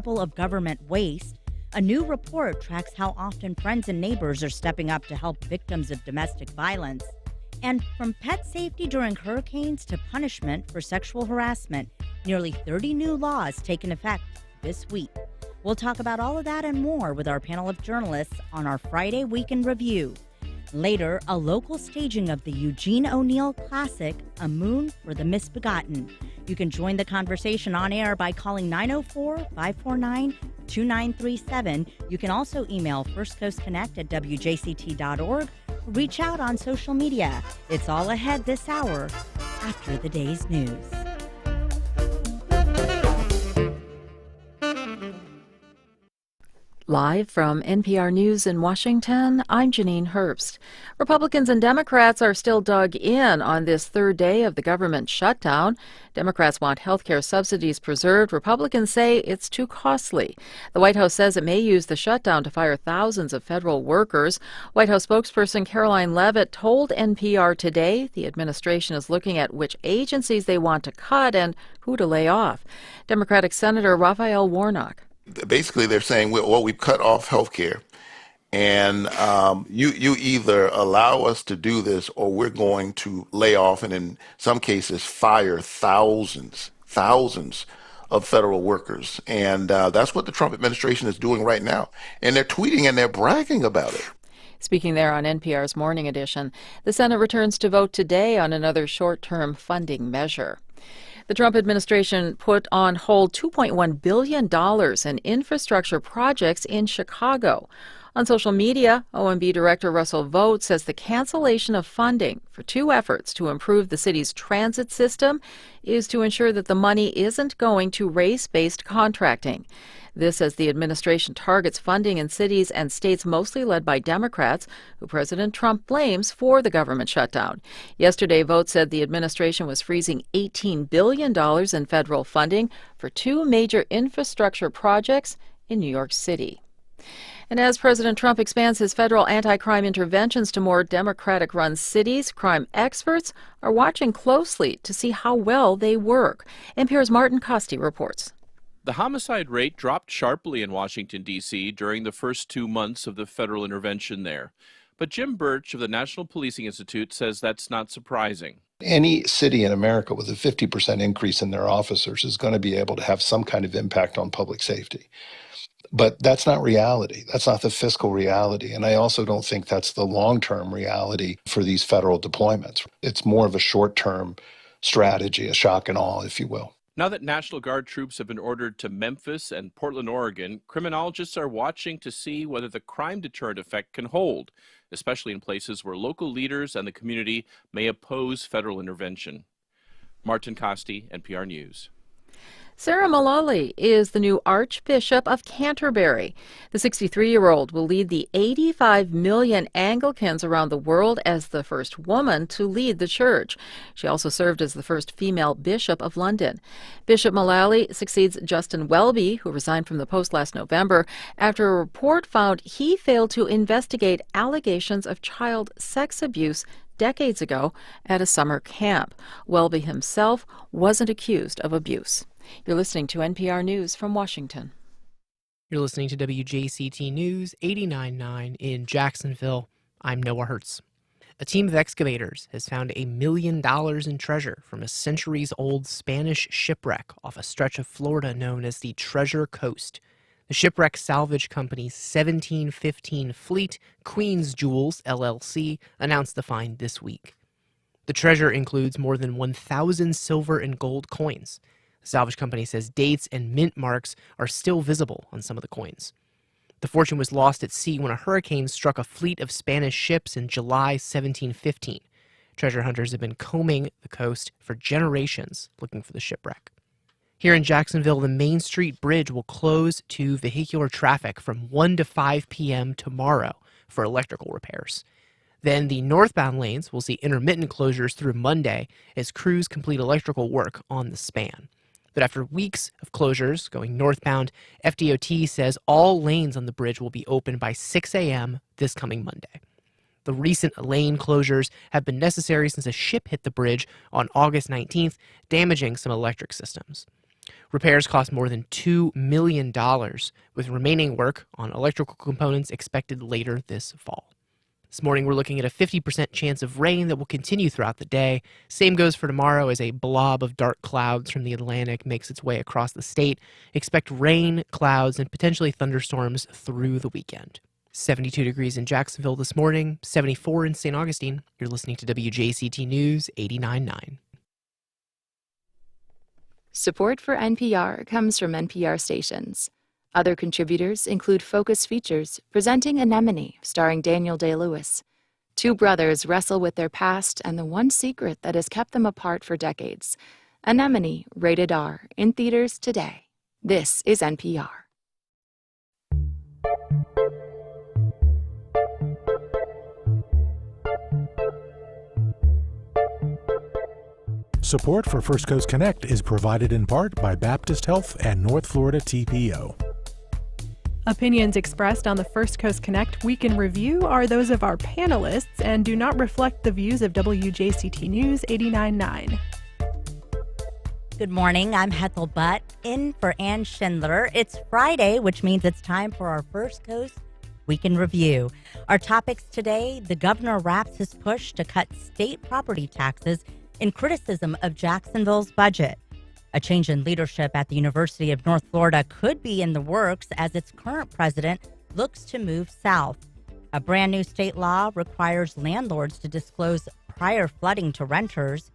roundtable of government waste. A new report tracks how often friends and neighbors are stepping up to help victims of domestic violence. And from pet safety during hurricanes to punishment for sexual harassment, nearly 30 new laws taken effect this week. We'll talk about all of that and more with our panel of journalists on our Friday Weekend Review. Later, a local staging of the Eugene O'Neill classic, A Moon for the Misbegotten. You can join the conversation on air by calling 904-549-2937. You can also email firstcoastconnect@wjct.org. Reach out on social media. It's all ahead this hour after the day's news. Live from NPR News in Washington, I'm Janine Herbst. Republicans and Democrats are still dug in on this third day of the government shutdown. Democrats want health care subsidies preserved. Republicans say it's too costly. The White House says it may use the shutdown to fire thousands of federal workers. White House spokesperson Caroline Leavitt told NPR today the administration is looking at which agencies they want to cut and who to lay off. Democratic Senator Raphael Warnock. Basically, they're saying, well, we've cut off health care, and you either allow us to do this or we're going to lay off and in some cases fire thousands of federal workers. And that's what the Trump administration is doing right now. And they're tweeting and they're bragging about it. Speaking there on NPR's Morning Edition, the Senate returns to vote today on another short-term funding measure. The Trump administration put on hold $2.1 billion in infrastructure projects in Chicago. On social media, OMB Director Russell Vought says the cancellation of funding for two efforts to improve the city's transit system is to ensure that the money isn't going to race-based contracting. This as the administration targets funding in cities and states mostly led by Democrats, who President Trump blames for the government shutdown. Yesterday, Vought said the administration was freezing $18 billion in federal funding for two major infrastructure projects in New York City. And as President Trump expands his federal anti-crime interventions to more Democratic-run cities, crime experts are watching closely to see how well they work. NPR's Martin Costi reports. The homicide rate dropped sharply in Washington, D.C. during the first 2 months of the federal intervention there. But Jim Birch of the National Policing Institute says that's not surprising. Any city in America with a 50% increase in their officers is going to be able to have some kind of impact on public safety. But that's not reality. That's not the fiscal reality. And I also don't think that's the long-term reality for these federal deployments. It's more of a short-term strategy, a shock and awe, if you will. Now that National Guard troops have been ordered to Memphis and Portland, Oregon, criminologists are watching to see whether the crime deterrent effect can hold, especially in places where local leaders and the community may oppose federal intervention. Martin Costi, NPR News. Sarah Mullally is the new Archbishop of Canterbury. The 63-year-old will lead the 85 million Anglicans around the world as the first woman to lead the church. She also served as the first female Bishop of London. Bishop Mullally succeeds Justin Welby, who resigned from the post last November after a report found he failed to investigate allegations of child sex abuse decades ago at a summer camp. Welby himself wasn't accused of abuse. You're listening to NPR News from Washington. You're listening to WJCT News 89.9 in Jacksonville. I'm Noah Hertz. A team of excavators has found $1 million in treasure from a centuries-old Spanish shipwreck off a stretch of Florida known as the Treasure Coast. The shipwreck salvage company's 1715 fleet, Queen's Jewels, LLC, announced the find this week. The treasure includes more than 1,000 silver and gold coins. The salvage company says dates and mint marks are still visible on some of the coins. The fortune was lost at sea when a hurricane struck a fleet of Spanish ships in July 1715. Treasure hunters have been combing the coast for generations looking for the shipwreck. Here in Jacksonville, the Main Street Bridge will close to vehicular traffic from 1 to 5 p.m. tomorrow for electrical repairs. Then the northbound lanes will see intermittent closures through Monday as crews complete electrical work on the span. But after weeks of closures going northbound, FDOT says all lanes on the bridge will be open by 6 a.m. this coming Monday. The recent lane closures have been necessary since a ship hit the bridge on August 19th, damaging some electric systems. Repairs cost more than $2 million, with remaining work on electrical components expected later this fall. This morning, we're looking at a 50% chance of rain that will continue throughout the day. Same goes for tomorrow as a blob of dark clouds from the Atlantic makes its way across the state. Expect rain, clouds, and potentially thunderstorms through the weekend. 72 degrees in Jacksonville this morning, 74 in St. Augustine. You're listening to WJCT News 89.9. Support for NPR comes from NPR stations. Other contributors include Focus Features, presenting Anemone, starring Daniel Day-Lewis. Two brothers wrestle with their past and the one secret that has kept them apart for decades. Anemone, rated R, in theaters today. This is NPR. Support for First Coast Connect is provided in part by Baptist Health and North Florida TPO. Opinions expressed on the First Coast Connect Week in Review are those of our panelists and do not reflect the views of WJCT News 89.9. Good morning. I'm Hethel Butt, in for Ann Schindler. It's Friday, which means it's time for our First Coast Week in Review. Our topics today: the governor wraps his push to cut state property taxes in criticism of Jacksonville's budget. A change in leadership at the University of North Florida could be in the works as its current president looks to move south. A brand new state law requires landlords to disclose prior flooding to renters.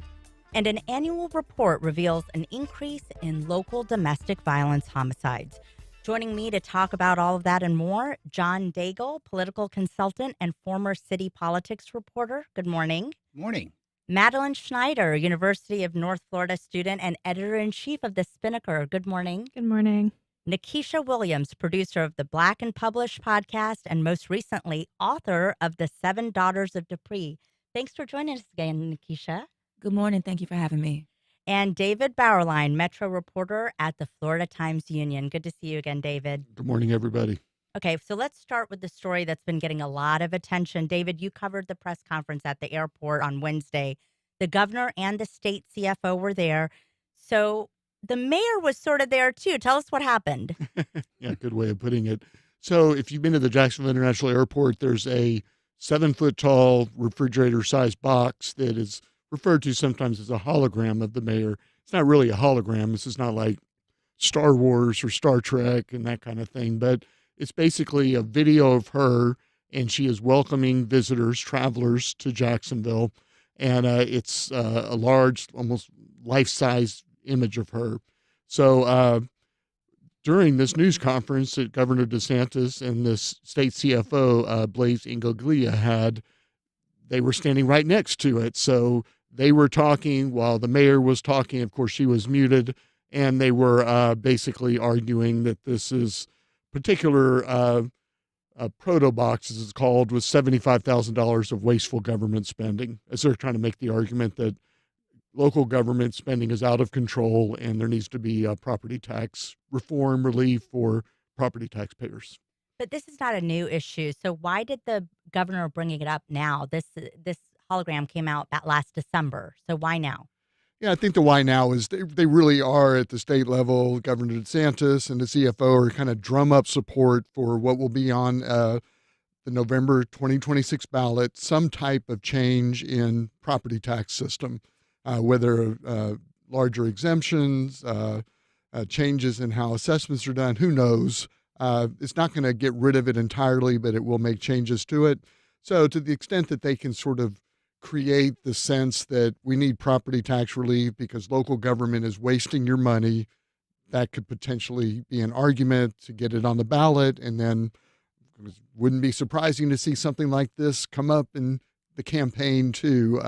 And an annual report reveals an increase in local domestic violence homicides. Joining me to talk about all of that and more, John Daigle, political consultant and former city politics reporter. Good morning. Morning. Madelyn Schneider, University of North Florida student and editor-in-chief of the Spinnaker. Good morning. Good morning. Nikesha Williams, producer of the Black and Published podcast and most recently author of the Seven Daughters of Dupree. Thanks for joining us again, Nikesha. Good morning. Thank you for having me. And David Bauerlein, Metro reporter at the Florida Times-Union. Good to see you again, David. Good morning, everybody. Okay, so let's start with the story that's been getting a lot of attention. David, you covered the press conference at the airport on Wednesday. The governor and the state CFO were there. So the mayor was sort of there, too. Tell us what happened. Yeah, good way of putting it. So if you've been to the Jacksonville International Airport, there's a 7-foot-tall refrigerator-sized box that is referred to sometimes as a hologram of the mayor. It's not really a hologram. This is not like Star Wars or Star Trek and that kind of thing, but it's basically a video of her, and she is welcoming visitors, travelers to Jacksonville, and it's a large, almost life-size image of her. So during this news conference that Governor DeSantis and this state CFO, Blaise Ingoglia, they were standing right next to it. So they were talking while the mayor was talking. Of course, she was muted, and they were basically arguing that this is particular proto box, as it's called, was $75,000 of wasteful government spending, as they're trying to make the argument that local government spending is out of control and there needs to be property tax reform relief for property taxpayers. But this is not a new issue. So why did the governor bring it up now? This hologram came out that last December. So why now? Yeah, I think the why now is they really are at the state level. Governor DeSantis and the CFO are kind of drum up support for what will be on the November 2026 ballot, some type of change in property tax system, whether larger exemptions, changes in how assessments are done, who knows. It's not going to get rid of it entirely, but it will make changes to it. So to the extent that they can sort of create the sense that we need property tax relief because local government is wasting your money, that could potentially be an argument to get it on the ballot. And then it wouldn't be surprising to see something like this come up in the campaign too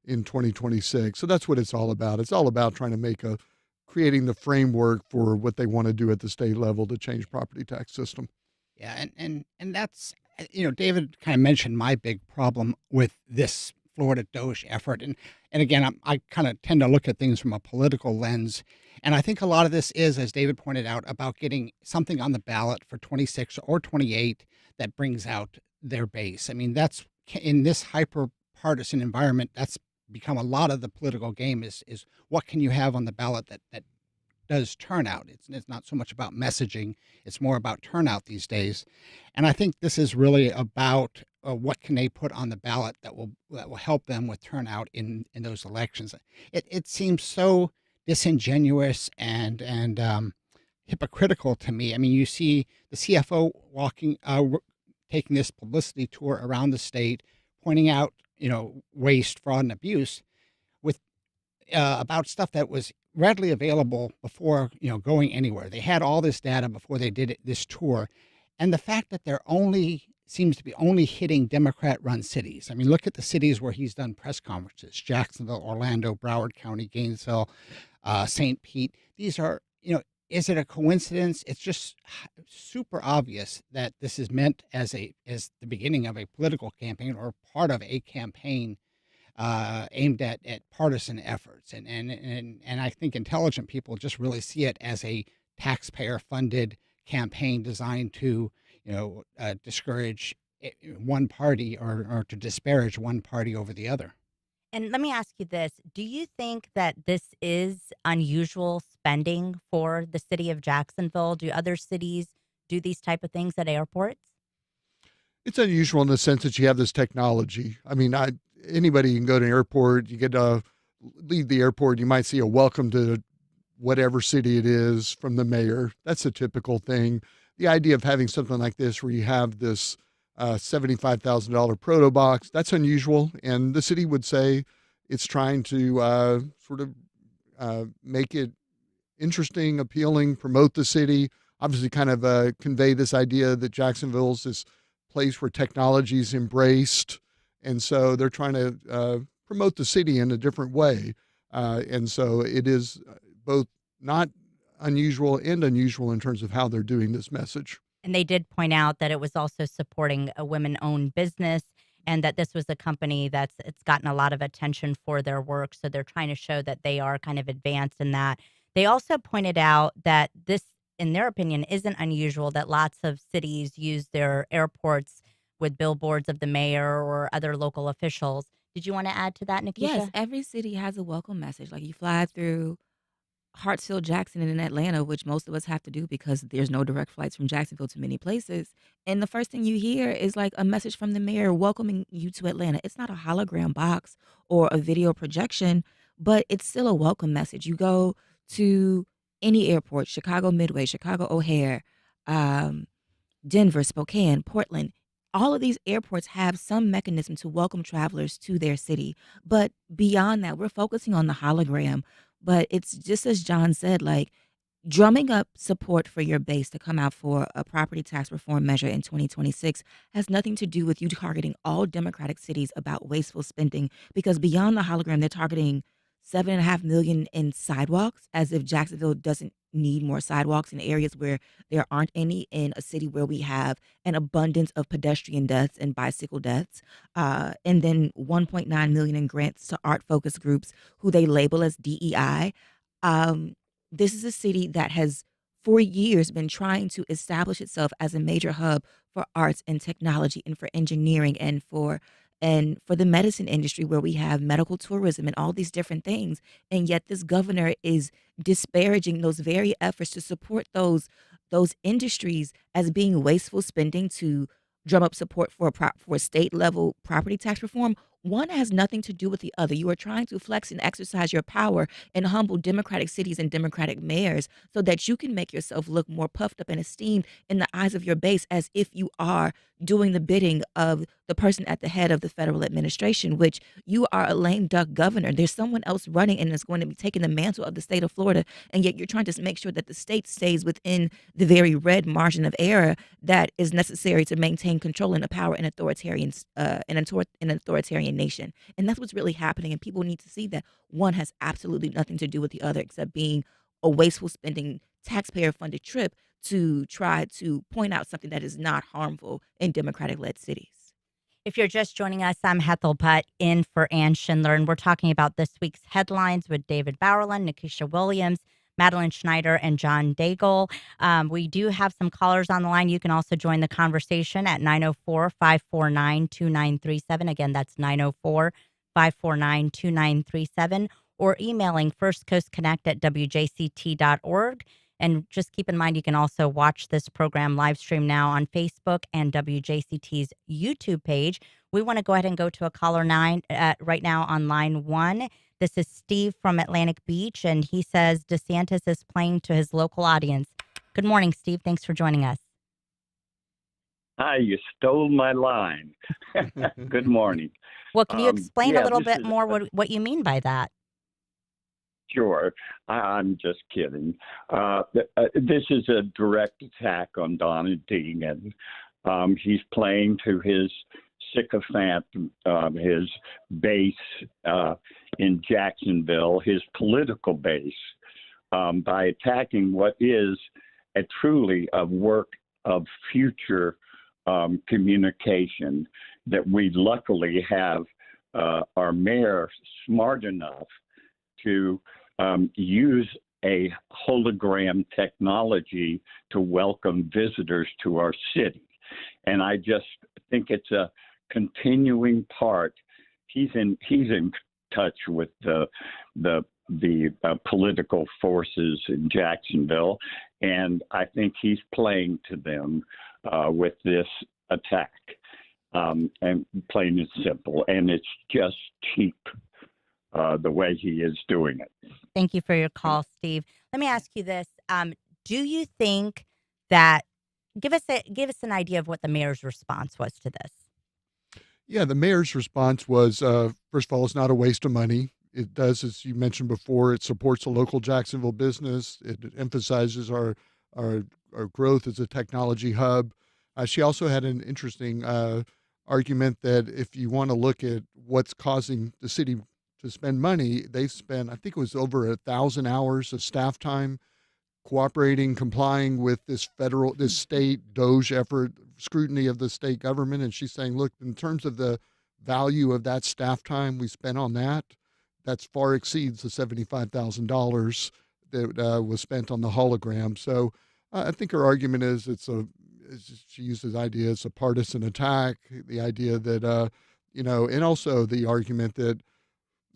in 2026. So that's what it's all about. It's all about trying to creating the framework for what they want to do at the state level to change property tax system. Yeah, and that's, David kind of mentioned my big problem with this Florida Doge effort. And again, I kind of tend to look at things from a political lens. And I think a lot of this is, as David pointed out, about getting something on the ballot for 26 or 28 that brings out their base. I mean, that's in this hyper-partisan environment, that's become a lot of the political game is what can you have on the ballot that does turnout. It's not so much about messaging; it's more about turnout these days. And I think this is really about what can they put on the ballot that will help them with turnout in those elections. It seems so disingenuous and hypocritical to me. I mean, you see the CFO taking this publicity tour around the state, pointing out, waste, fraud, and abuse with about stuff that was readily available before, going anywhere. They had all this data before they did this tour. And the fact that seems to be only hitting Democrat-run cities. I mean, look at the cities where he's done press conferences: Jacksonville, Orlando, Broward County, Gainesville, St. Pete. These are, is it a coincidence? It's just super obvious that this is meant as the beginning of a political campaign or part of a campaign aimed at partisan efforts. And I think intelligent people just really see it as a taxpayer-funded campaign designed to, discourage one party or to disparage one party over the other. And let me ask you this. Do you think that this is unusual spending for the city of Jacksonville? Do other cities do these type of things at airports? It's unusual in the sense that you have this technology. I mean, anybody can go to an airport. You get to leave the airport, you might see a welcome to whatever city it is from the mayor. That's a typical thing. The idea of having something like this where you have this $75,000 proto box, that's unusual. And the city would say it's trying to make it interesting, appealing, promote the city, obviously kind of convey this idea that Jacksonville's this place where technology is embraced. And so they're trying to promote the city in a different way. And so it is both not unusual and unusual in terms of how they're doing this message. And they did point out that it was also supporting a women-owned business and that this was a company it's gotten a lot of attention for their work. So they're trying to show that they are kind of advanced in that. They also pointed out that this, in their opinion, isn't unusual, that lots of cities use their airports with billboards of the mayor or other local officials. Did you want to add to that, Nikesha? Yes, every city has a welcome message. Like you fly through Hartsfield, Jackson, and in Atlanta, which most of us have to do because there's no direct flights from Jacksonville to many places. And the first thing you hear is like a message from the mayor welcoming you to Atlanta. It's not a hologram box or a video projection, but it's still a welcome message. You go to any airport, Chicago Midway, Chicago O'Hare, Denver, Spokane, Portland. All of these airports have some mechanism to welcome travelers to their city. But beyond that, we're focusing on the hologram. But it's just as John said, like drumming up support for your base to come out for a property tax reform measure in 2026 has nothing to do with you targeting all Democratic cities about wasteful spending, because beyond the hologram, they're targeting $7.5 million in sidewalks, as if Jacksonville doesn't need more sidewalks in areas where there aren't any, in a city where we have an abundance of pedestrian deaths and bicycle deaths. And then $1.9 million in grants to art focus groups who they label as DEI. This is a city that has for years been trying to establish itself as a major hub for arts and technology and for engineering and for the medicine industry, where we have medical tourism and all these different things. And yet this governor is disparaging those very efforts to support those industries as being wasteful spending to drum up support for state level property tax reform. One has nothing to do with the other. You are trying to flex and exercise your power in humble Democratic cities and Democratic mayors so that you can make yourself look more puffed up and esteemed in the eyes of your base, as if you are doing the bidding of the person at the head of the federal administration, which you are a lame duck governor. There's someone else running and is going to be taking the mantle of the state of Florida, and yet you're trying to make sure that the state stays within the very red margin of error that is necessary to maintain control and power in an authoritarian nation. And that's what's really happening, and people need to see that one has absolutely nothing to do with the other except being a wasteful spending, taxpayer-funded trip to try to point out something that is not harmful in Democratic-led cities. If you're just joining us, I'm Hethel Putt in for Ann Schindler, and we're talking about this week's headlines with David Bowerland, Nikesha Williams, Madelyn Schneider, and John Daigle. We do have some callers on the line. You can also join the conversation at 904-549-2937. Again, that's 904-549-2937. or emailing firstcoastconnect@wjct.org. And just keep in mind, you can also watch this program live stream now on Facebook and WJCT's YouTube page. We want to go ahead and go to a caller right now on line 1. This is Steve from Atlantic Beach, and he says DeSantis is playing to his local audience. Good morning, Steve. Thanks for joining us. Hi, you stole my line. Good morning. Well, can you explain a little bit more what you mean by that? Sure. I'm just kidding. This is a direct attack on Donna Deegan. He's playing to his sycophant, his base in Jacksonville, his political base, by attacking what is truly a work of future communication that we luckily have our mayor smart enough to use a hologram technology to welcome visitors to our city. And I just think it's a continuing part. He's in touch with the political forces in Jacksonville, and I think he's playing to them with this attack. And plain and simple, and it's just cheap the way he is doing it. Thank you for your call, Steve. Let me ask you this: do you think that give us an idea of what the mayor's response was to this? Yeah, the mayor's response was, first of all, it's not a waste of money. It does, as you mentioned before, it supports a local Jacksonville business. It emphasizes our growth as a technology hub. She also had an interesting argument that if you want to look at what's causing the city to spend money, they've spent, I think it was over 1,000 hours of staff time cooperating, complying with this state DOGE effort, scrutiny of the state government. And she's saying, look, in terms of the value of that staff time we spent on that far exceeds the $75,000 that was spent on the hologram. So I think her argument is she uses the idea it's a partisan attack, the idea that, and also the argument that,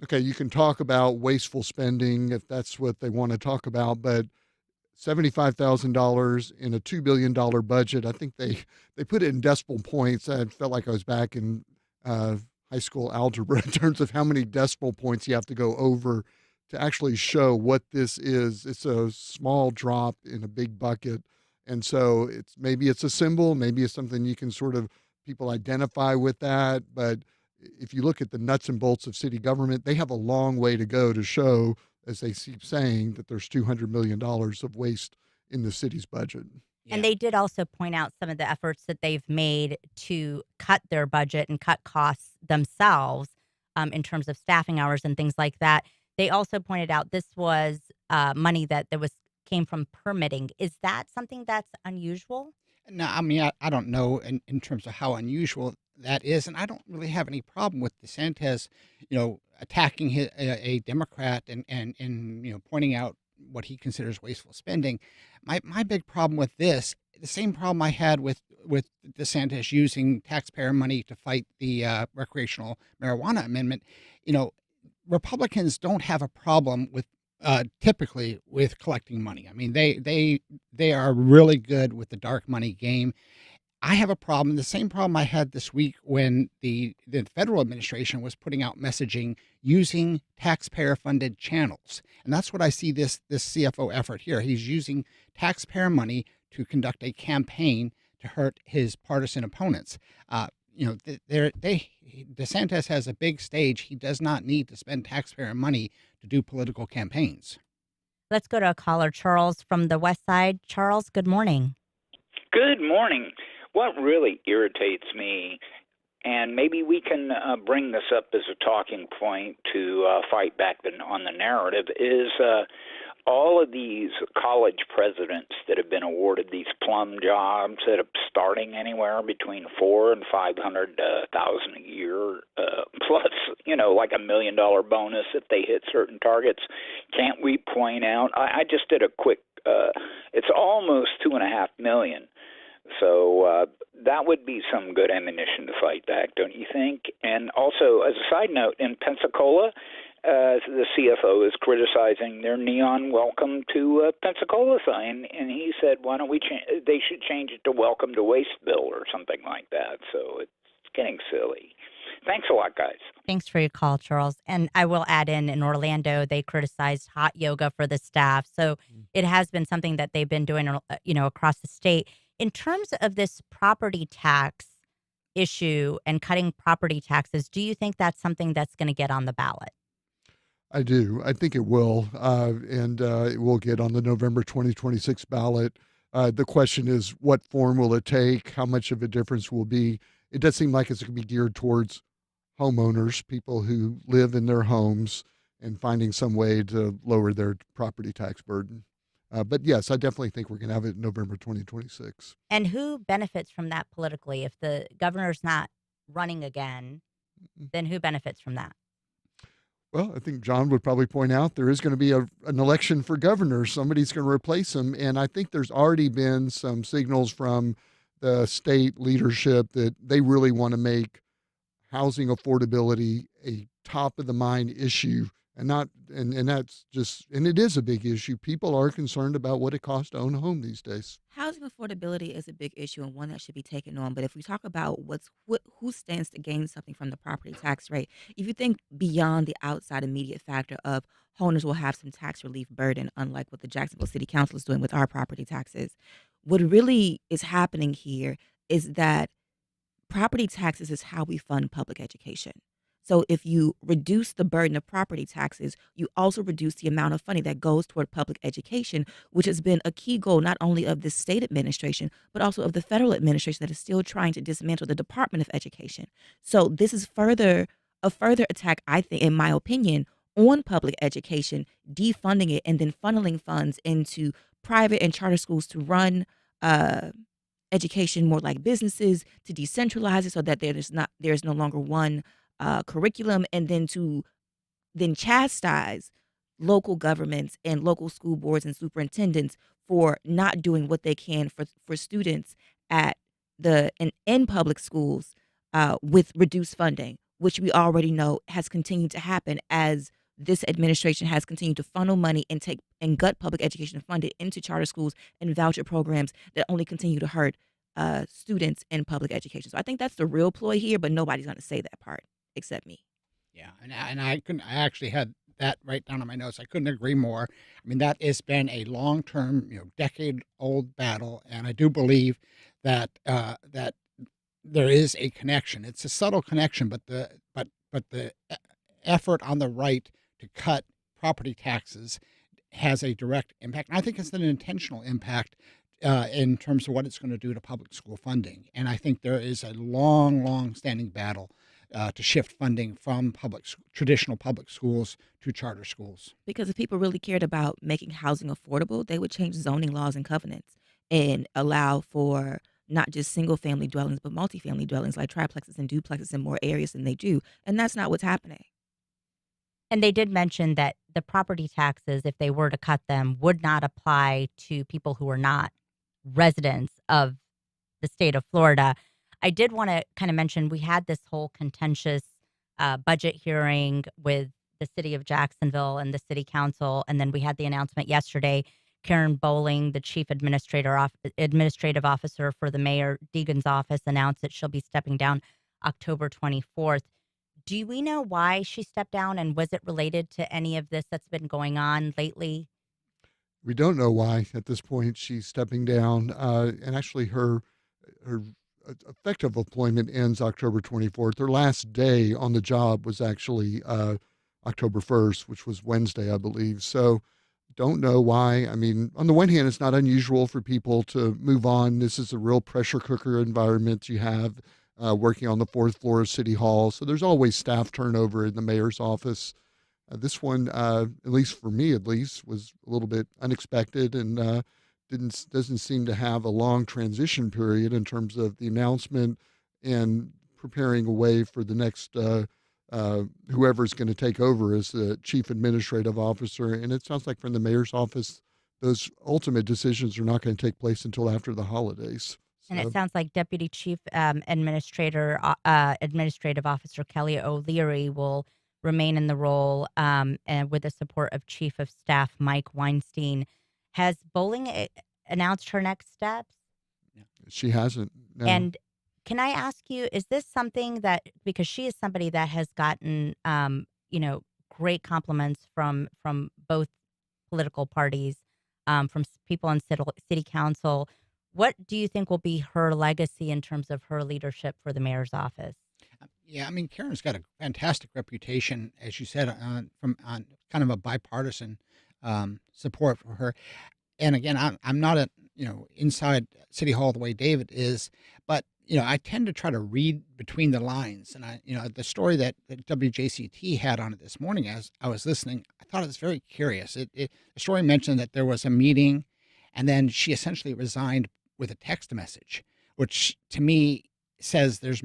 okay, you can talk about wasteful spending if that's what they want to talk about, but $75,000 in a $2 billion budget, I think they put it in decimal points. I felt like I was back in high school algebra in terms of how many decimal points you have to go over to actually show what this is. It's a small drop in a big bucket. And so maybe it's a symbol, maybe it's something you can sort of, people identify with that. But if you look at the nuts and bolts of city government, they have a long way to go to show, as they keep saying, that there's $200 million of waste in the city's budget. And they did also point out some of the efforts that they've made to cut their budget and cut costs themselves in terms of staffing hours and things like that. They also pointed out this was money that came from permitting. Is that something that's unusual? No, I mean, I don't know in terms of how unusual that is, and I don't really have any problem with DeSantis, attacking a Democrat and pointing out what he considers wasteful spending. My big problem with this, the same problem I had with DeSantis using taxpayer money to fight the recreational marijuana amendment. Republicans don't have a problem with typically with collecting money. I mean, they are really good with the dark money game. I have a problem, the same problem I had this week when the federal administration was putting out messaging using taxpayer-funded channels. And that's what I see this CFO effort here. He's using taxpayer money to conduct a campaign to hurt his partisan opponents. DeSantis has a big stage. He does not need to spend taxpayer money to do political campaigns. Let's go to a caller, Charles from the West Side. Charles, good morning. Good morning. What really irritates me, and maybe we can bring this up as a talking point to fight back on the narrative, is all of these college presidents that have been awarded these plum jobs that are starting anywhere between $400,000 and $500,000 a year, plus, like $1 million bonus if they hit certain targets. Can't we point out? I just did a quick. It's almost $2.5 million. So that would be some good ammunition to fight back, don't you think? And also, as a side note, in Pensacola, the CFO is criticizing their neon welcome to Pensacola sign, and he said, "Why don't we they should change it to Welcome to Wasteville or something like that." So it's getting silly. Thanks a lot, guys. Thanks for your call, Charles. And I will add in Orlando, they criticized hot yoga for the staff. So it has been something that they've been doing, across the state. In terms of this property tax issue and cutting property taxes, do you think that's something that's going to get on the ballot? I do. I think it will, and it will get on the November 2026 ballot. The question is, what form will it take? How much of a difference will be? It does seem like it's going to be geared towards homeowners, people who live in their homes, and finding some way to lower their property tax burden. But yes, I definitely think we're going to have it in November 2026. And who benefits from that politically? If the governor's not running again, then who benefits from that? Well, I think John would probably point out there is going to be an election for governor. Somebody's going to replace him. And I think there's already been some signals from the state leadership that they really want to make housing affordability a top of the mind issue. And that's just, and it is a big issue. People are concerned about what it costs to own a home these days. Housing affordability is a big issue and one that should be taken on. But if we talk about who stands to gain something from the property tax rate, if you think beyond the outside immediate factor of homeowners will have some tax relief burden, unlike what the Jacksonville City Council is doing with our property taxes, what really is happening here is that property taxes is how we fund public education. So if you reduce the burden of property taxes, you also reduce the amount of funding that goes toward public education, which has been a key goal not only of the state administration, but also of the federal administration that is still trying to dismantle the Department of Education. So this is a further attack, I think, in my opinion, on public education, defunding it and then funneling funds into private and charter schools to run education more like businesses, to decentralize it so that there's no longer one curriculum, and then chastise local governments and local school boards and superintendents for not doing what they can for students in public schools with reduced funding, which we already know has continued to happen as this administration has continued to funnel money and gut public education and fund it into charter schools and voucher programs that only continue to hurt students in public education. So I think that's the real ploy here, but nobody's going to say that part except me. Yeah, and I actually had that right down on my notes. I couldn't agree more. I mean, that has been a long-term, decade-old battle, and I do believe that that there is a connection. It's a subtle connection, but the effort on the right to cut property taxes has a direct impact. And I think it's an intentional impact in terms of what it's going to do to public school funding. And I think there is a long-standing battle to shift funding from traditional public schools to charter schools. Because if people really cared about making housing affordable, they would change zoning laws and covenants and allow for not just single-family dwellings, but multifamily dwellings like triplexes and duplexes in more areas than they do. And that's not what's happening. And they did mention that the property taxes, if they were to cut them, would not apply to people who are not residents of the state of Florida. I did want to kind of mention we had this whole contentious budget hearing with the city of Jacksonville and the city council. And then we had the announcement yesterday. Karen Bowling, the chief administrative officer for the Mayor Deegan's office, announced that she'll be stepping down October 24th. Do we know why she stepped down, and was it related to any of this that's been going on lately? We don't know why at this point she's stepping down. And actually her effective employment ends October 24th. Her last day on the job was actually October 1st, which was Wednesday, I believe. So don't know why. I mean, on the one hand, it's not unusual for people to move on. This is a real pressure cooker environment you have working on the fourth floor of City Hall. So there's always staff turnover in the mayor's office. This one, at least for me, was a little bit unexpected and doesn't seem to have a long transition period in terms of the announcement and preparing a way for the next whoever's going to take over as the chief administrative officer. And it sounds like from the mayor's office, those ultimate decisions are not going to take place until after the holidays. And it sounds like Deputy Chief Administrative Officer Kelly O'Leary will remain in the role, and with the support of Chief of Staff Mike Weinstein. Has Bowling announced her next steps? She hasn't. No. And can I ask you, is this something that, because she is somebody that has gotten, great compliments from both political parties, from people on city council. What do you think will be her legacy in terms of her leadership for the mayor's office? Yeah, I mean, Karen's got a fantastic reputation, as you said, on kind of a bipartisan support for her. And again, I'm not inside City Hall the way David is, but I tend to try to read between the lines. And the story that WJCT had on it this morning, as I was listening, I thought it was very curious. The story mentioned that there was a meeting, and then she essentially resigned with a text message, which to me says there's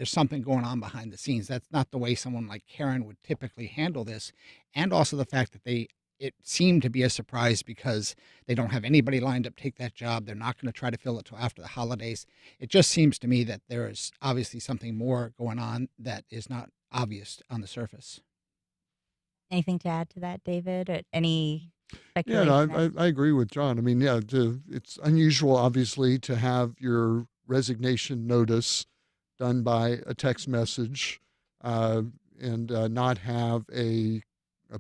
something going on behind the scenes. That's not the way someone like Karen would typically handle this. And also the fact that it seemed to be a surprise because they don't have anybody lined up to take that job. They're not going to try to fill it till after the holidays. It just seems to me that there is obviously something more going on that is not obvious on the surface. Anything to add to that, David? Or any speculation? Yeah, no, I agree with John. I mean, yeah, it's unusual, obviously, to have your resignation notice done by a text message and not have a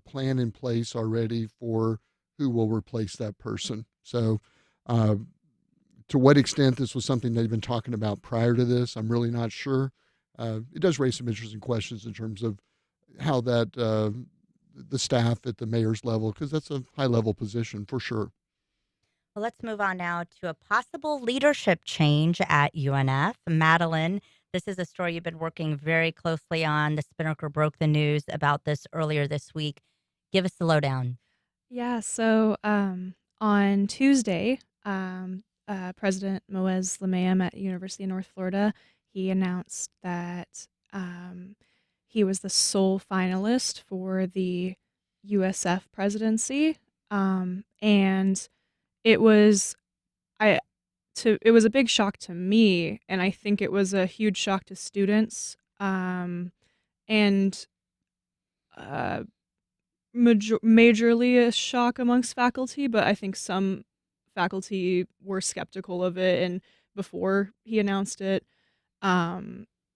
plan in place already for who will replace that person. So to what extent this was something they've been talking about prior to this, I'm really not sure. It does raise some interesting questions in terms of how that the staff at the mayor's level, because that's a high-level position for sure. Well, let's move on now to a possible leadership change at UNF. Madelyn, this is a story you've been working very closely on. The Spinnaker broke the news about this earlier this week. Give us the lowdown. Yeah, so on Tuesday, President Moez Lamayam at University of North Florida, he announced that he was the sole finalist for the USF presidency, and it was it was a big shock to me, and I think it was a huge shock to students, and majorly a shock amongst faculty, but I think some faculty were skeptical of it, and before he announced it,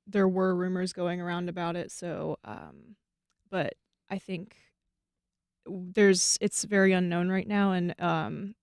there were rumors going around about it. So, but I think it's very unknown right now, and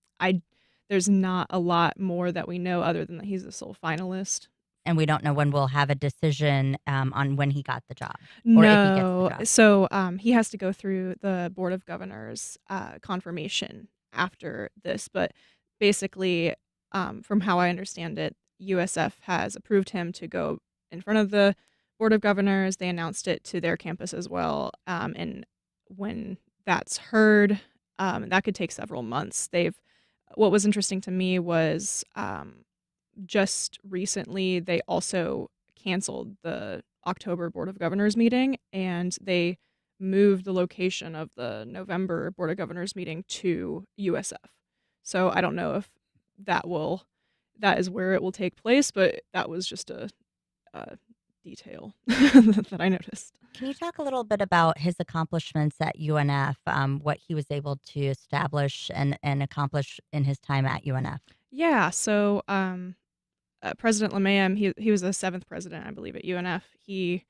there's not a lot more that we know other than that he's the sole finalist. And we don't know when we'll have a decision on when he got the job. No, or if he gets the job. So he has to go through the Board of Governors confirmation after this. But basically, from how I understand it, USF has approved him to go in front of the Board of Governors. They announced it to their campus as well. And when that's heard, that could take several months. What was interesting to me was just recently they also canceled the October Board of Governors meeting, and they moved the location of the November Board of Governors meeting to USF. So I don't know if that is where it will take place, but that was just a detail that I noticed. Can you talk a little bit about his accomplishments at UNF, what he was able to establish and accomplish in his time at UNF? Yeah, so President Lamayam, he was the 7th president, I believe, at UNF. He,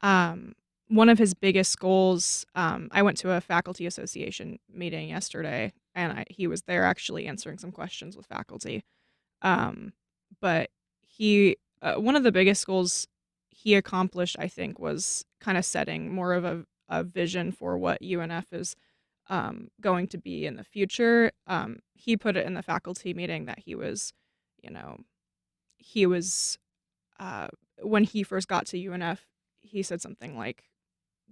one of his biggest goals, I went to a faculty association meeting yesterday, and he was there actually answering some questions with faculty. But one of the biggest goals he accomplished, I think, was kind of setting more of a vision for what UNF is going to be in the future. He put it in the faculty meeting that he was when he first got to UNF, he said something like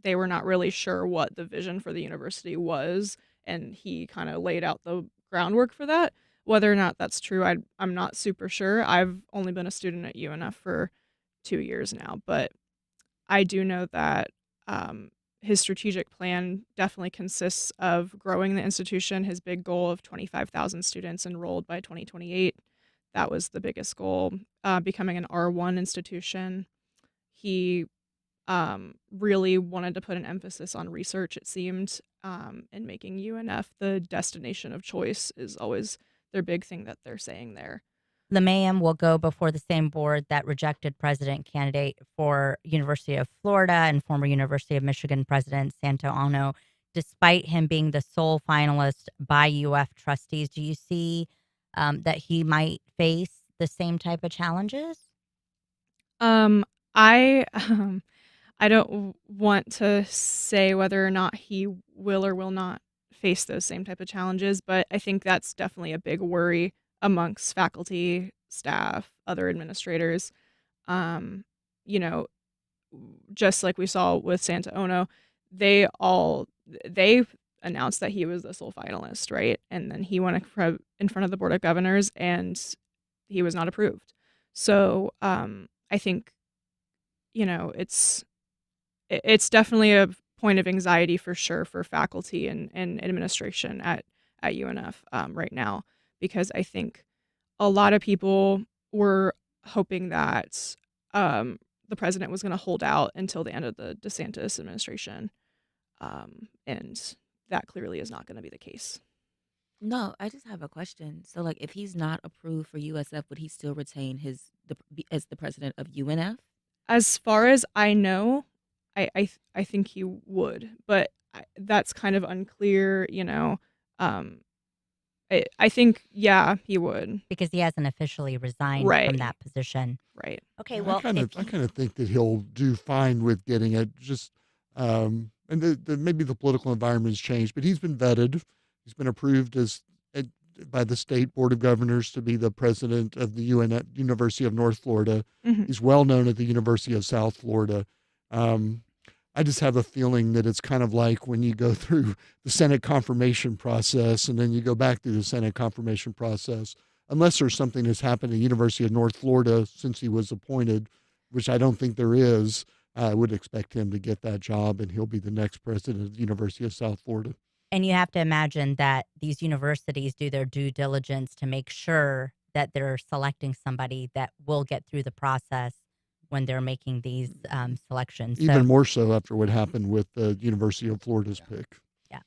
they were not really sure what the vision for the university was, and he kind of laid out the groundwork for that. Whether or not that's true, I'm not super sure. I've only been a student at UNF for 2 years now, but I do know that his strategic plan definitely consists of growing the institution. His big goal of 25,000 students enrolled by 2028, that was the biggest goal. Becoming an R1 institution. He really wanted to put an emphasis on research, it seemed, and making UNF the destination of choice is always their big thing that they're saying there. The Mayhem will go before the same board that rejected president candidate for University of Florida and former University of Michigan President Santo Ono, despite him being the sole finalist by UF trustees. Do you see that he might face the same type of challenges? I I don't want to say whether or not he will or will not face those same type of challenges, but I think that's definitely a big worry amongst faculty, staff, other administrators. Um, you know, just like we saw with Santa Ono, they announced that he was the sole finalist, right? And then he went in front of the board of governors, and he was not approved. So I think it's definitely a point of anxiety for sure for faculty and administration at UNF right now, because I think a lot of people were hoping that the president was going to hold out until the end of the DeSantis administration, and that clearly is not going to be the case. No, I just have a question. So, like, if he's not approved for USF, would he still retain as the president of UNF? As far as I know, I think he would, but that's kind of unclear. I think he would, Because he hasn't officially resigned right, from that position. right. Okay, I well, kind of if I kind of think that he'll do fine with getting it. Just and maybe the political environment has changed, but he's been vetted. He's been approved by the state board of governors to be the president of the University of North Florida. hmm He's well known at the University of South Florida. I just have a feeling that it's kind of like when you go through the Senate confirmation process and then you go back through the Senate confirmation process, unless there's something that's happened at the University of North Florida since he was appointed, which I don't think there is. I would expect him to get that job, and he'll be the next president of the University of South Florida. And you have to imagine that these universities do their due diligence to make sure that they're selecting somebody that will get through the process when they're making these selections. Even So, more so after what happened with the University of Florida's pick. yeah.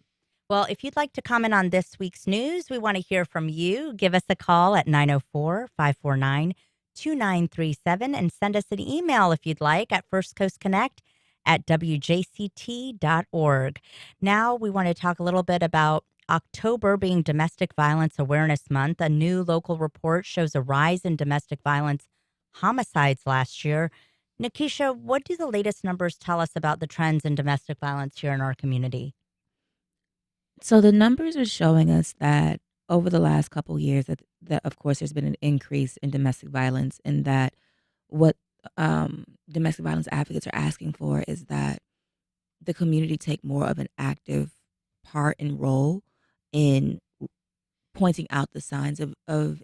Well, if you'd like to comment on this week's news, we want to hear from you. Give us a call at 904-549-2937 and send us an email if you'd like at firstcoastconnect@wjct.org. Now we want to talk a little bit about October being Domestic Violence Awareness Month. A new local report shows a rise in domestic violence homicides last year. Nikesha, what do the latest numbers tell us about the trends in domestic violence here in our community? So the numbers are showing us that over the last couple years, that of course there's been an increase in domestic violence, and that what domestic violence advocates are asking for is that the community take more of an active part and role in pointing out the signs of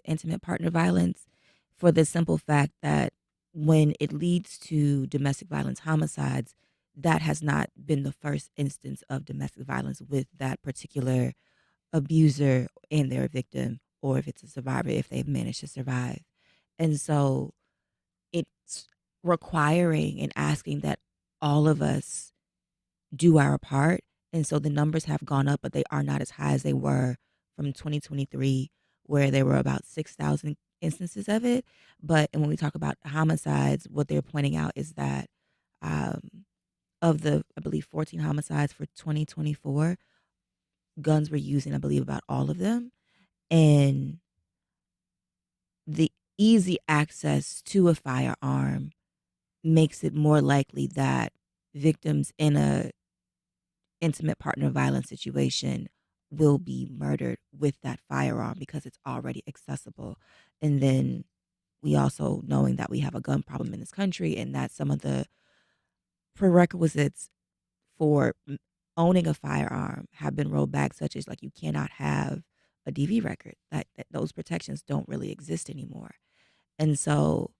intimate partner violence, for the simple fact that when it leads to domestic violence homicides, that has not been the first instance of domestic violence with that particular abuser and their victim, or if it's a survivor, if they've managed to survive. And so it's requiring and asking that all of us do our part. And so the numbers have gone up, but they are not as high as they were from 2023, where there were about 6,000 instances of it. But and when we talk about homicides, what they're pointing out is that of the, I believe, 14 homicides for 2024, guns were used in, I believe, about all of them. And the easy access to a firearm makes it more likely that victims in a intimate partner violence situation will be murdered with that firearm because it's already accessible. And then we also, knowing that we have a gun problem in this country, and that some of the prerequisites for owning a firearm have been rolled back, such as like you cannot have a DV record, that those protections don't really exist anymore. And so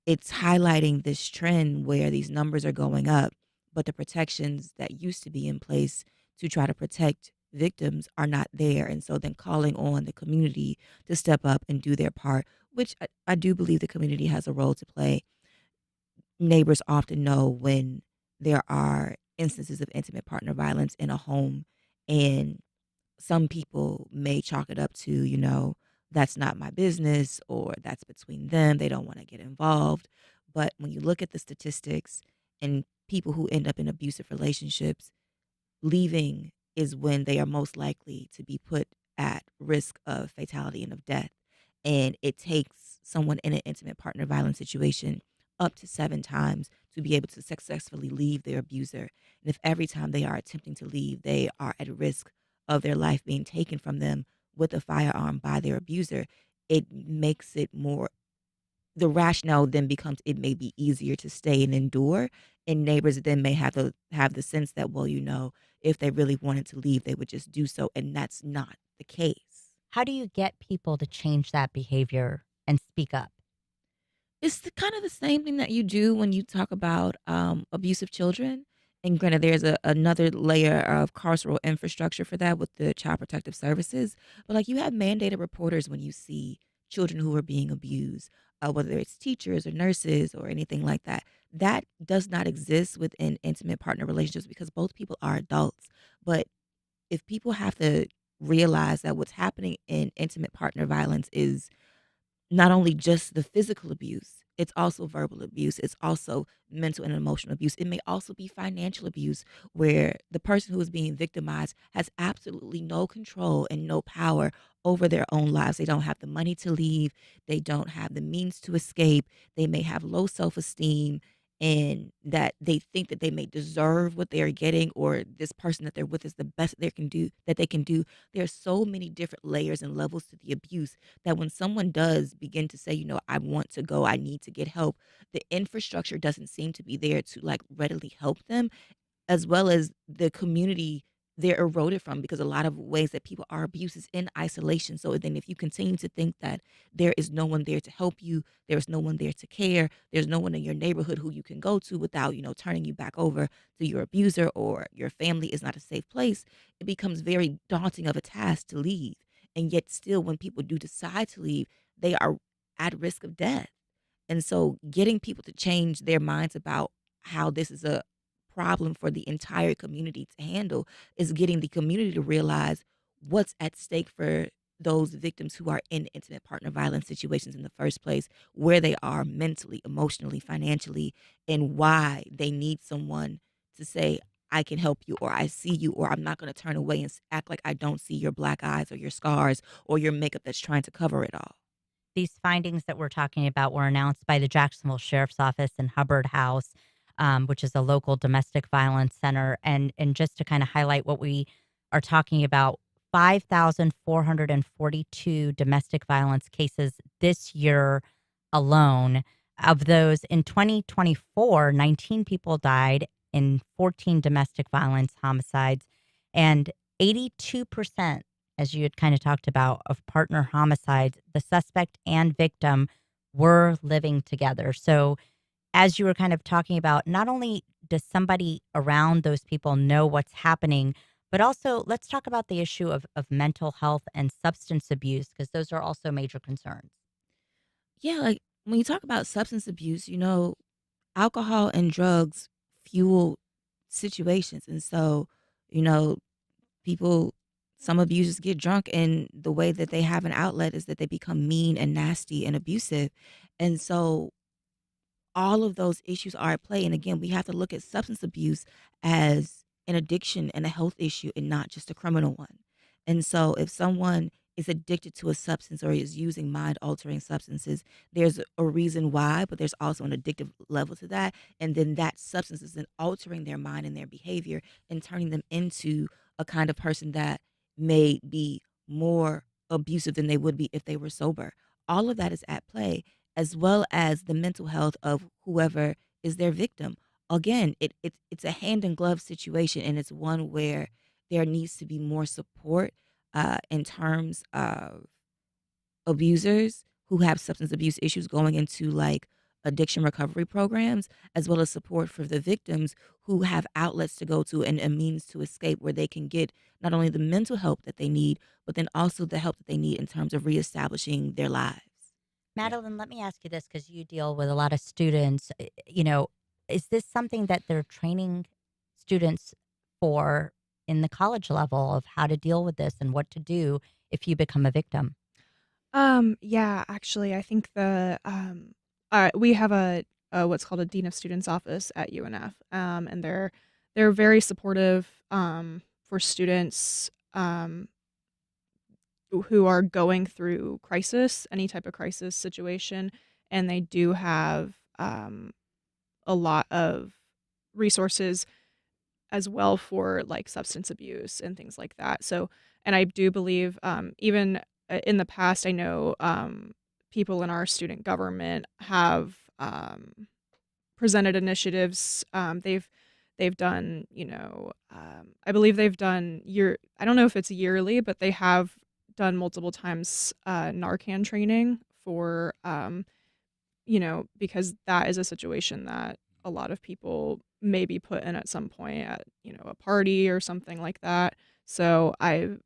it's highlighting this trend where these numbers are going up, but the protections that used to be in place to try to protect victims are not there. And so then calling on the community to step up and do their part, which I do believe the community has a role to play. Neighbors often know when there are instances of intimate partner violence in a home, and some people may chalk it up to, that's not my business or that's between them. They don't want to get involved. But when you look at the statistics and people who end up in abusive relationships, leaving is when they are most likely to be put at risk of fatality and of death. And it takes someone in an intimate partner violence situation up to 7 times to be able to successfully leave their abuser. And if every time they are attempting to leave, they are at risk of their life being taken from them with a firearm by their abuser, it makes it more, the rationale then becomes it may be easier to stay and endure. And neighbors then may have the sense that, well, if they really wanted to leave, they would just do so. And that's not the case. How do you get people to change that behavior and speak up? It's kind of the same thing that you do when you talk about abusive children. And granted, there's another layer of carceral infrastructure for that with the Child Protective Services. But like you have mandated reporters when you see children who are being abused, whether it's teachers or nurses or anything like that. That does not exist within intimate partner relationships because both people are adults. But if people have to realize that what's happening in intimate partner violence is not only just the physical abuse, it's also verbal abuse. It's also mental and emotional abuse. It may also be financial abuse where the person who is being victimized has absolutely no control and no power over their own lives. They don't have the money to leave. They don't have the means to escape. They may have low self-esteem and that they think that they may deserve what they are getting or this person that they're with is the best they can do. There are so many different layers and levels to the abuse that when someone does begin to say, I want to go, I need to get help, the infrastructure doesn't seem to be there to like readily help them, as well as the community they're eroded from because a lot of ways that people are abused is in isolation. So then if you continue to think that there is no one there to help you, there's no one there to care, there's no one in your neighborhood who you can go to without, turning you back over to your abuser or your family is not a safe place, it becomes very daunting of a task to leave. And yet still when people do decide to leave, they are at risk of death. And so getting people to change their minds about how this is a problem for the entire community to handle is getting the community to realize what's at stake for those victims who are in intimate partner violence situations in the first place, where they are mentally, emotionally, financially, and why they need someone to say, I can help you, or I see you, or I'm not going to turn away and act like I don't see your black eyes or your scars or your makeup that's trying to cover it all. These findings that we're talking about were announced by the Jacksonville Sheriff's Office and Hubbard House, which is a local domestic violence center. And just to kind of highlight what we are talking about, 5,442 domestic violence cases this year alone. Of those, in 2024, 19 people died in 14 domestic violence homicides, and 82%, as you had kind of talked about, of partner homicides, the suspect and victim were living together. So as you were kind of talking about, not only does somebody around those people know what's happening, but also let's talk about the issue of mental health and substance abuse, because those are also major concerns. Yeah, like when you talk about substance abuse, alcohol and drugs fuel situations. And so, some abusers get drunk and the way that they have an outlet is that they become mean and nasty and abusive. And so all of those issues are at play. And again, we have to look at substance abuse as an addiction and a health issue and not just a criminal one. And so if someone is addicted to a substance or is using mind altering substances, there's a reason why, but there's also an addictive level to that. And then that substance is then altering their mind and their behavior and turning them into a kind of person that may be more abusive than they would be if they were sober. All of that is at play, as well as the mental health of whoever is their victim. Again, it's a hand in glove situation, and it's one where there needs to be more support in terms of abusers who have substance abuse issues going into like addiction recovery programs, as well as support for the victims who have outlets to go to and a means to escape where they can get not only the mental help that they need, but then also the help that they need in terms of reestablishing their lives. Madelyn, let me ask you this, because you deal with a lot of students. Is this something that they're training students for in the college level of how to deal with this and what to do if you become a victim? Yeah, actually, I think we have a what's called a dean of students office at UNF, and they're very supportive for students who are going through crisis, any type of crisis situation, and they do have a lot of resources as well for like substance abuse and things like that. So, and I do believe even in the past, I know people in our student government have presented initiatives. They've done, I believe they've done I don't know if it's yearly, but they have done multiple times Narcan training for because that is a situation that a lot of people may be put in at some point at, a party or something like that. So I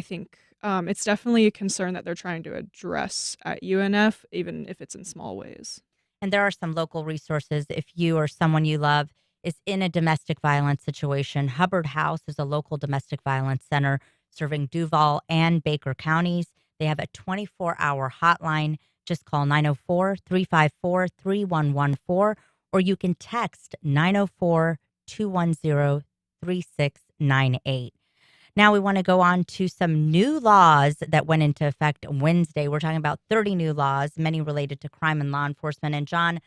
think it's definitely a concern that they're trying to address at UNF, even if it's in small ways. And there are some local resources if you or someone you love is in a domestic violence situation. Hubbard House is a local domestic violence center serving Duval and Baker counties. They have a 24-hour hotline. Just call 904-354-3114, or you can text 904-210-3698. Now we want to go on to some new laws that went into effect Wednesday. We're talking about 30 new laws, many related to crime and law enforcement. And John,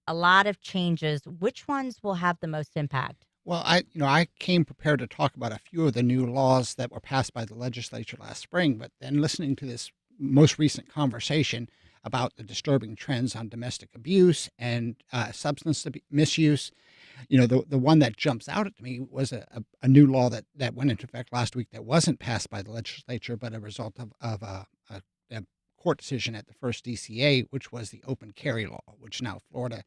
a lot of changes. Which ones will have the most impact? Well, I came prepared to talk about a few of the new laws that were passed by the legislature last spring, but then listening to this most recent conversation about the disturbing trends on domestic abuse and substance misuse, the one that jumps out at me was a new law that went into effect last week that wasn't passed by the legislature, but a result of a court decision at the first DCA, which was the open carry law, which now Florida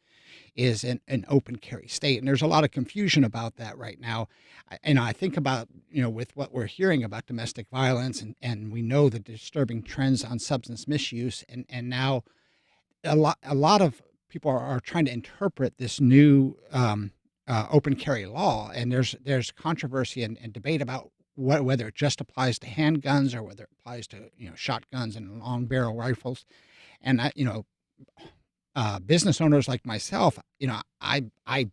is an open carry state. And there's a lot of confusion about that right now. I think about, with what we're hearing about domestic violence and we know the disturbing trends on substance misuse. And now a lot of people are trying to interpret this new open carry law. And there's controversy and debate about whether it just applies to handguns or whether it applies to, shotguns and long barrel rifles. And business owners like myself, I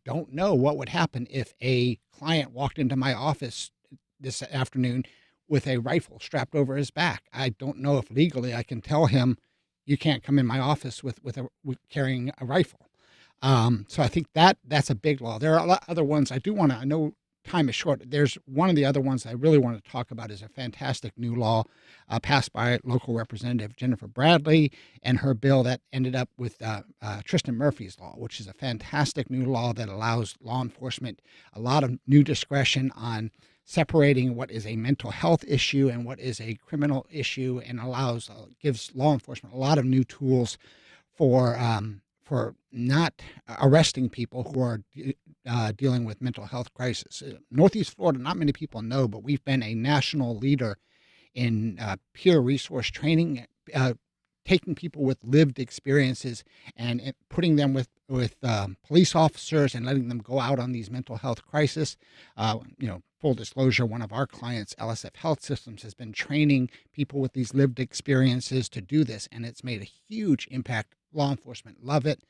don't know what would happen if a client walked into my office this afternoon with a rifle strapped over his back. I don't know if legally I can tell him you can't come in my office with carrying a rifle. So I think that's a big law. There are a lot of other ones I know time is short. There's one of the other ones I really want to talk about is a fantastic new law passed by local representative Jennifer Bradley and her bill that ended up with Tristan Murphy's law, which is a fantastic new law that allows law enforcement a lot of new discretion on separating what is a mental health issue and what is a criminal issue, and gives law enforcement a lot of new tools for not arresting people who are dealing with mental health crisis. Northeast Florida, not many people know, but we've been a national leader in peer resource training, taking people with lived experiences and putting them with police officers and letting them go out on these mental health crises. Full disclosure, one of our clients, LSF Health Systems, has been training people with these lived experiences to do this, and it's made a huge impact. Law enforcement love it,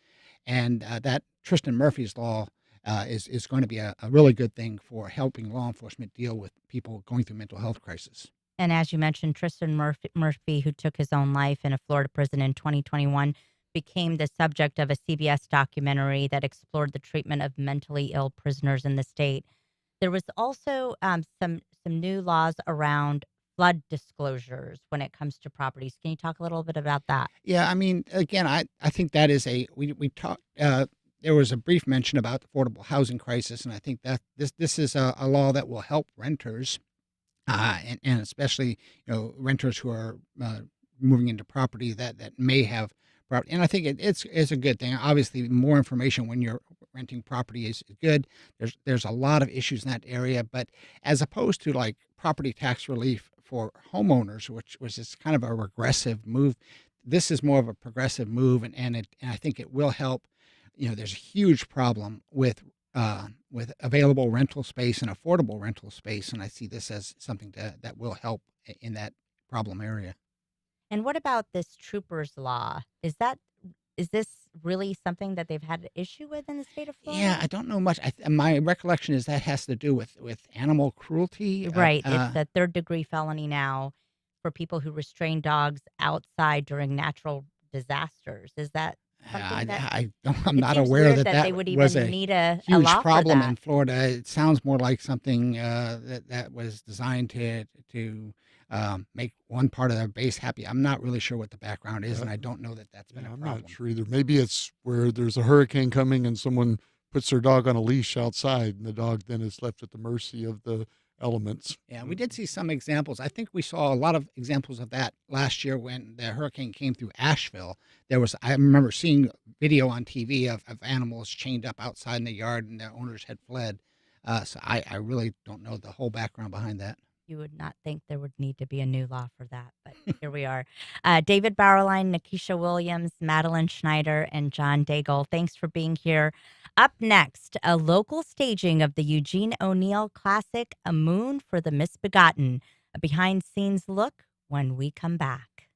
and that Tristan Murphy's law is going to be a really good thing for helping law enforcement deal with people going through mental health crisis. And as you mentioned, Tristan Murphy, who took his own life in a Florida prison in 2021, became the subject of a CBS documentary that explored the treatment of mentally ill prisoners in the state. There was also some new laws around flood disclosures when it comes to properties. Can you talk a little bit about that? Yeah, I mean, again, I think that is we talked. There was a brief mention about the affordable housing crisis, and I think that this is a law that will help renters, and especially renters who are moving into property that may have property. And I think it's a good thing. Obviously, more information when you're renting property is good. There's a lot of issues in that area, but as opposed to like property tax relief for homeowners, which was just kind of a regressive move, this is more of a progressive move, and I think it will help there's a huge problem with available rental space and affordable rental space, and I see this as something that will help in that problem area. And what about this troopers law? Is this really something that they've had an issue with in the state of Florida? Yeah, I don't know much. My recollection is that has to do with animal cruelty. Right. It's a third-degree felony now for people who restrain dogs outside during natural disasters. Is that something I'm it not seems aware weird that they would was even a need a huge law for problem that. in Florida. It sounds more like something that was designed to make one part of their base happy. I'm not really sure what the background is, and I don't know that that's been a problem. I'm not sure either. Maybe it's where there's a hurricane coming and someone puts their dog on a leash outside, and the dog then is left at the mercy of the elements. Yeah, we did see some examples. I think we saw a lot of examples of that last year when the hurricane came through Asheville. I remember seeing video on TV of animals chained up outside in the yard and their owners had fled. So I really don't know the whole background behind that. You would not think there would need to be a new law for that, but here we are. David Bauerlein, Nikesha Williams, Madelyn Schneider, and John Daigle, thanks for being here. Up next, a local staging of the Eugene O'Neill classic, A Moon for the Misbegotten, a behind-scenes look when we come back.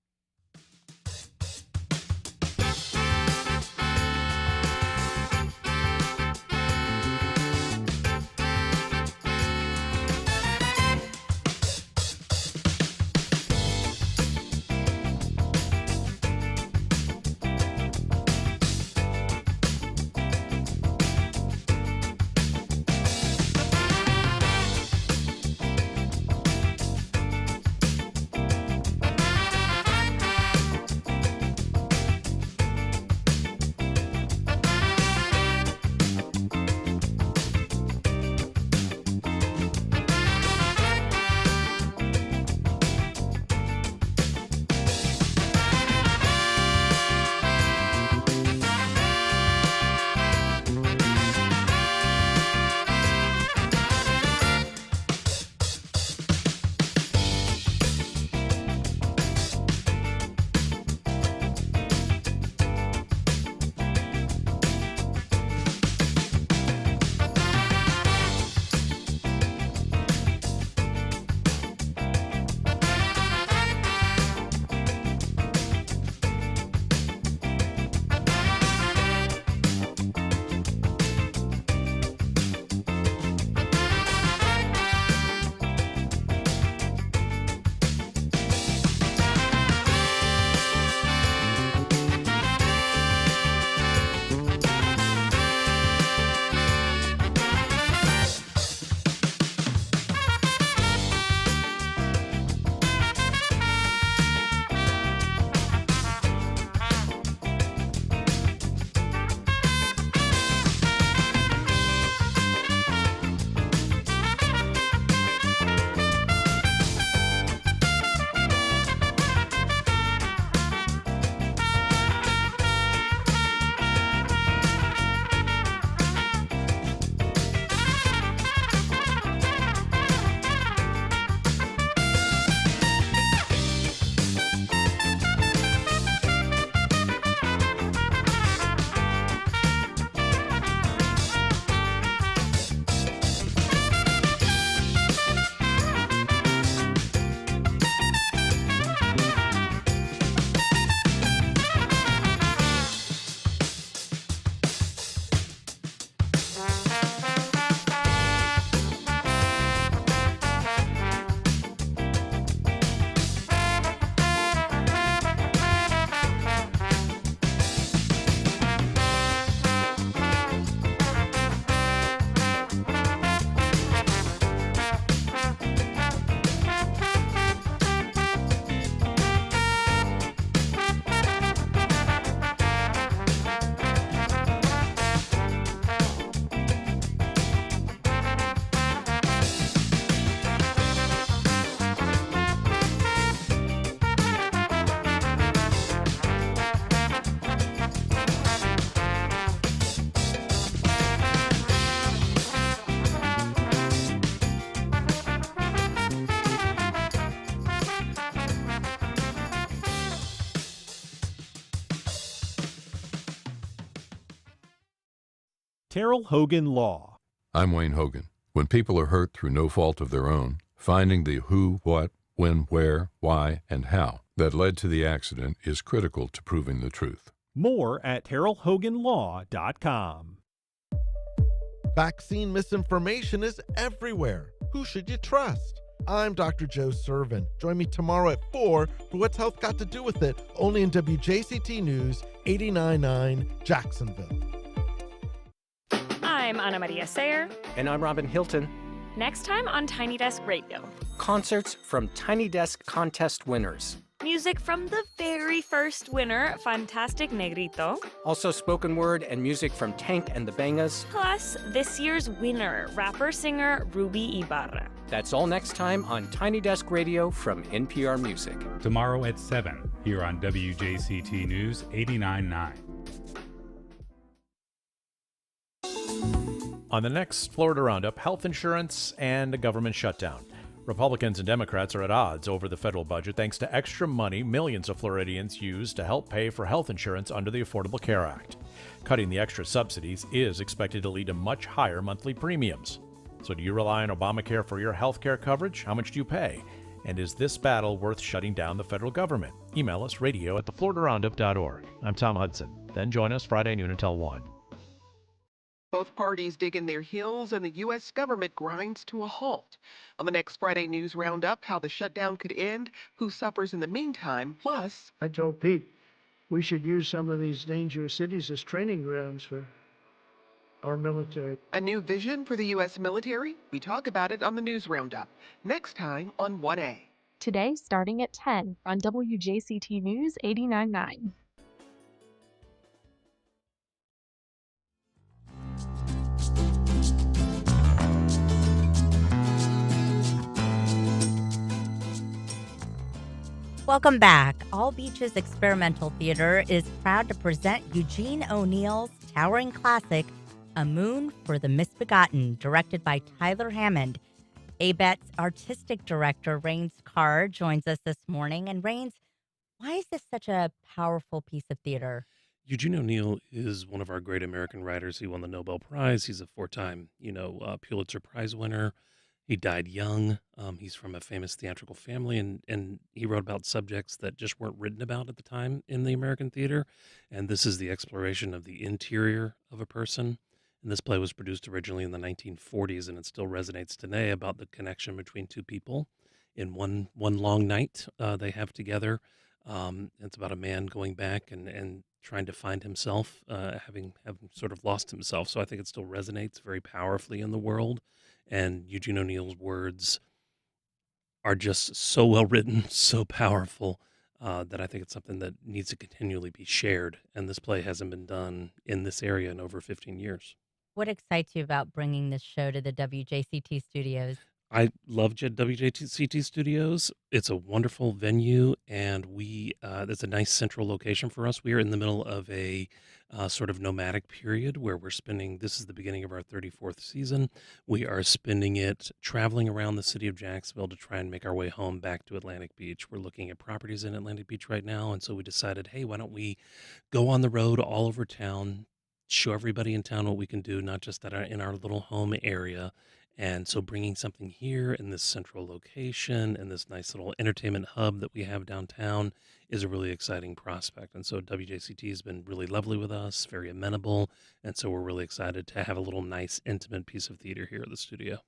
Terrell Hogan Law. I'm Wayne Hogan. When people are hurt through no fault of their own, finding the who, what, when, where, why, and how that led to the accident is critical to proving the truth. More at TerrellHoganLaw.com. Vaccine misinformation is everywhere. Who should you trust? I'm Dr. Joe Servin. Join me tomorrow at 4 for What's Health Got to Do with It, only in WJCT News 89.9 Jacksonville. I'm Ana Maria Sayer. And I'm Robin Hilton. Next time on Tiny Desk Radio. Concerts from Tiny Desk contest winners. Music from the very first winner, Fantastic Negrito. Also spoken word and music from Tank and the Bangas. Plus, this year's winner, rapper-singer Ruby Ibarra. That's all next time on Tiny Desk Radio from NPR Music. Tomorrow at 7, here on WJCT News 89.9. On the next Florida Roundup, health insurance and a government shutdown. Republicans and Democrats are at odds over the federal budget thanks to extra money millions of Floridians use to help pay for health insurance under the Affordable Care Act. Cutting the extra subsidies is expected to lead to much higher monthly premiums. So do you rely on Obamacare for your health care coverage? How much do you pay? And is this battle worth shutting down the federal government? Email us radio@thefloridaroundup.org. I'm Tom Hudson. Then join us Friday noon until 1. Both parties dig in their heels and the U.S. government grinds to a halt. On the next Friday News Roundup, how the shutdown could end, who suffers in the meantime, plus... I told Pete we should use some of these dangerous cities as training grounds for our military. A new vision for the U.S. military? We talk about it on the News Roundup. Next time on 1A. Today, starting at 10 on WJCT News 89.9. Welcome back. All Beaches Experimental Theater is proud to present Eugene O'Neill's towering classic, A Moon for the Misbegotten, directed by Tyler Hammond. ABET's artistic director, Rains Carr, joins us this morning. And Rains, why is this such a powerful piece of theater? Eugene O'Neill is one of our great American writers. He won the Nobel Prize. He's a four-time, Pulitzer Prize winner. He died young. He's from a famous theatrical family, and he wrote about subjects that just weren't written about at the time in the American theater. And this is the exploration of the interior of a person. And this play was produced originally in the 1940s, and it still resonates today about the connection between two people in one long night they have together. It's about a man going back and trying to find himself, having sort of lost himself. So I think it still resonates very powerfully in the world. And Eugene O'Neill's words are just so well written, so powerful, that I think it's something that needs to continually be shared. And this play hasn't been done in this area in over 15 years. What excites you about bringing this show to the WJCT studios? I love WJCT Studios. It's a wonderful venue, and it's a nice central location for us. We are in the middle of a sort of nomadic period where this is the beginning of our 34th season. We are spending it traveling around the city of Jacksonville to try and make our way home back to Atlantic Beach. We're looking at properties in Atlantic Beach right now, and so we decided, hey, why don't we go on the road all over town, show everybody in town what we can do, not just in our little home area. And so bringing something here in this central location and this nice little entertainment hub that we have downtown is a really exciting prospect. And so WJCT has been really lovely with us, very amenable. And so we're really excited to have a little nice, intimate piece of theater here at the studio.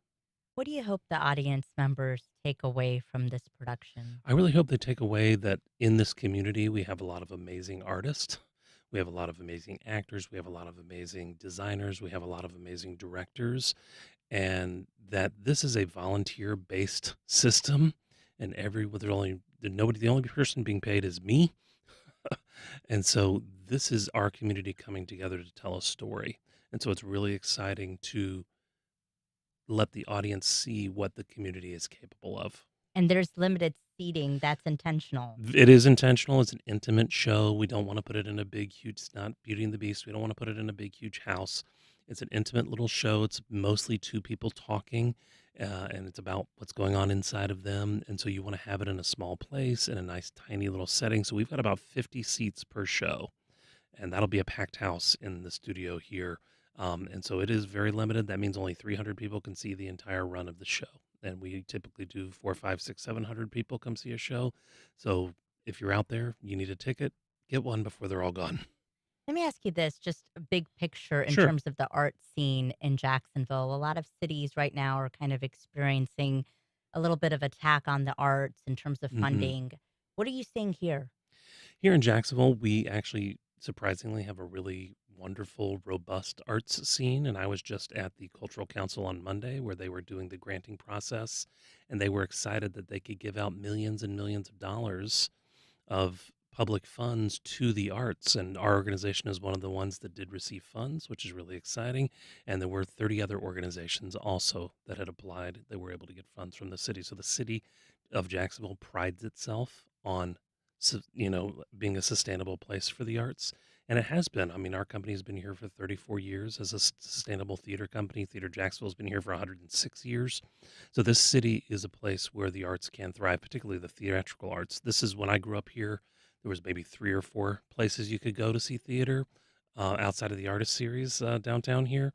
What do you hope the audience members take away from this production? I really hope they take away that in this community, we have a lot of amazing artists. We have a lot of amazing actors. We have a lot of amazing designers. We have a lot of amazing directors. And that this is a volunteer-based system, and the only person being paid is me. And so this is our community coming together to tell a story. And so it's really exciting to let the audience see what the community is capable of. And there's limited seating. That's intentional. It is intentional. It's an intimate show. We don't want to put it in a big, huge, it's not Beauty and the Beast. We don't want to put it in a big, huge house. It's an intimate little show. It's mostly two people talking, and it's about what's going on inside of them. And so you want to have it in a small place, in a nice, tiny little setting. So we've got about 50 seats per show, and that'll be a packed house in the studio here. And so it is very limited. That means only 300 people can see the entire run of the show. And we typically do 4, 5, 6, 700 people come see a show. So if you're out there, you need a ticket, get one before they're all gone. Let me ask you this, just a big picture in Sure. terms of the art scene in Jacksonville. A lot of cities right now are kind of experiencing a little bit of attack on the arts in terms of Mhm. funding. What are you seeing here? Here in Jacksonville, we actually surprisingly have a really wonderful, robust arts scene. And I was just at the Cultural Council on Monday where they were doing the granting process, and they were excited that they could give out millions and millions of dollars of public funds to the arts. And our organization is one of the ones that did receive funds, which is really exciting. And there were 30 other organizations also that had applied that were able to get funds from the city. So the city of Jacksonville prides itself on being a sustainable place for the arts. And it has been. I mean, our company's been here for 34 years as a sustainable theater company. Theater Jacksonville's been here for 106 years. So this city is a place where the arts can thrive, particularly the theatrical arts. This is when I grew up here. There was maybe 3 or 4 places you could go to see theater outside of the artist series downtown here.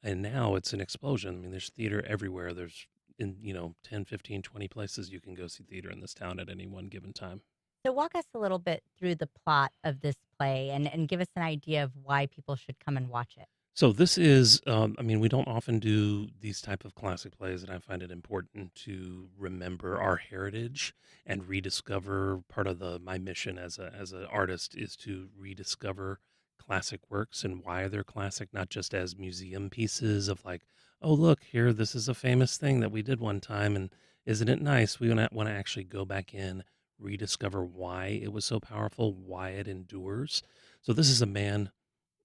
And now it's an explosion. I mean, there's theater everywhere. There's 10, 15, 20 places you can go see theater in this town at any one given time. So walk us a little bit through the plot of this play and give us an idea of why people should come and watch it. So this is, we don't often do these type of classic plays, and I find it important to remember our heritage and rediscover. Part of my mission as an artist is to rediscover classic works and why they're classic, not just as museum pieces of like, oh look here, this is a famous thing that we did one time, and isn't it nice? We want to actually go back in, rediscover why it was so powerful, why it endures. So this is a man,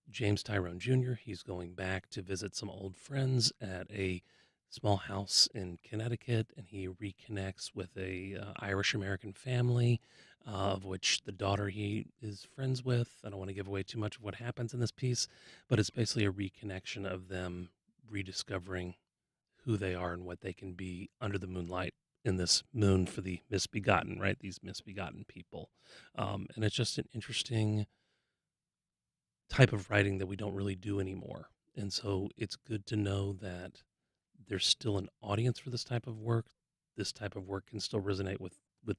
James Tyrone Jr. He's going back to visit some old friends at a small house in Connecticut, and he reconnects with a Irish-American family, of which the daughter he is friends with. I don't want to give away too much of what happens in this piece, but it's basically a reconnection of them rediscovering who they are and what they can be under the moonlight in this moon for the misbegotten, right? These misbegotten people. And it's just an interesting type of writing that we don't really do anymore. And so it's good to know that there's still an audience for this type of work. This type of work can still resonate with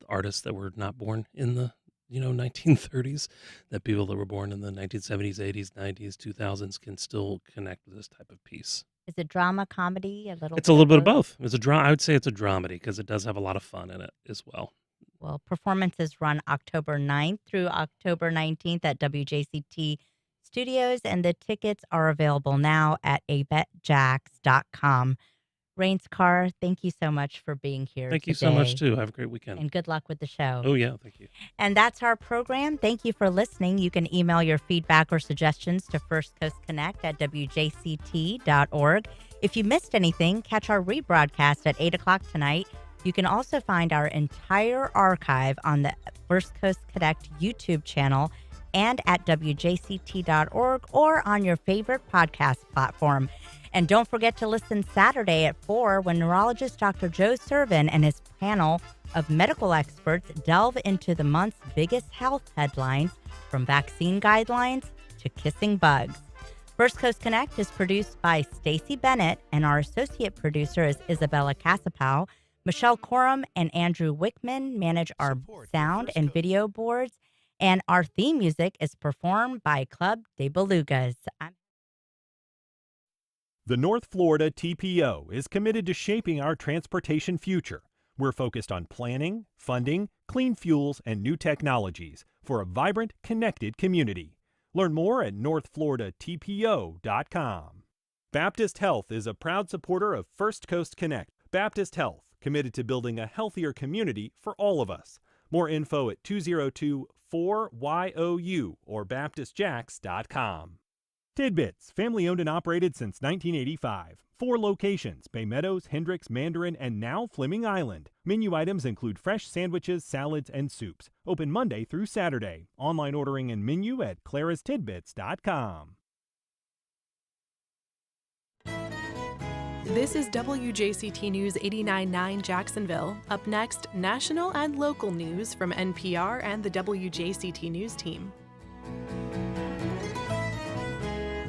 artists that were not born in the 1930s, that people that were born in the 1970s, 80s, 90s, 2000s can still connect with this type of piece. Is it drama, comedy, It's a little bit of both. I would say it's a dramedy because it does have a lot of fun in it as well. Well, performances run October 9th through October 19th at WJCT Studios, and the tickets are available now at abetjax.com. Rains Carr, thank you so much for being here Thank you today. so much, too. Have a great weekend. And good luck with the show. Oh, yeah. Thank you. And that's our program. Thank you for listening. You can email your feedback or suggestions to First Coast Connect at WJCT.org. If you missed anything, catch our rebroadcast at 8 o'clock tonight. You can also find our entire archive on the First Coast Connect YouTube channel and at WJCT.org or on your favorite podcast platform. And don't forget to listen Saturday at 4 when neurologist Dr. Joe Servin and his panel of medical experts delve into the month's biggest health headlines, from vaccine guidelines to kissing bugs. First Coast Connect is produced by Stacey Bennett, and our associate producer is Isabella Casapow. Michelle Coram and Andrew Wickman manage our sound and video boards, and our theme music is performed by Club de Belugas. The North Florida TPO is committed to shaping our transportation future. We're focused on planning, funding, clean fuels, and new technologies for a vibrant, connected community. Learn more at northfloridatpo.com. Baptist Health is a proud supporter of First Coast Connect. Baptist Health, committed to building a healthier community for all of us. More info at 202-4YOU or baptistjax.com. Tidbits, family owned and operated since 1985. 4 locations: Bay Meadows, Hendricks, Mandarin, and now Fleming Island. Menu items include fresh sandwiches, salads, and soups. Open Monday through Saturday. Online ordering and menu at clarastidbits.com. This is WJCT News 89.9 Jacksonville. Up next, national and local news from NPR and the WJCT News team.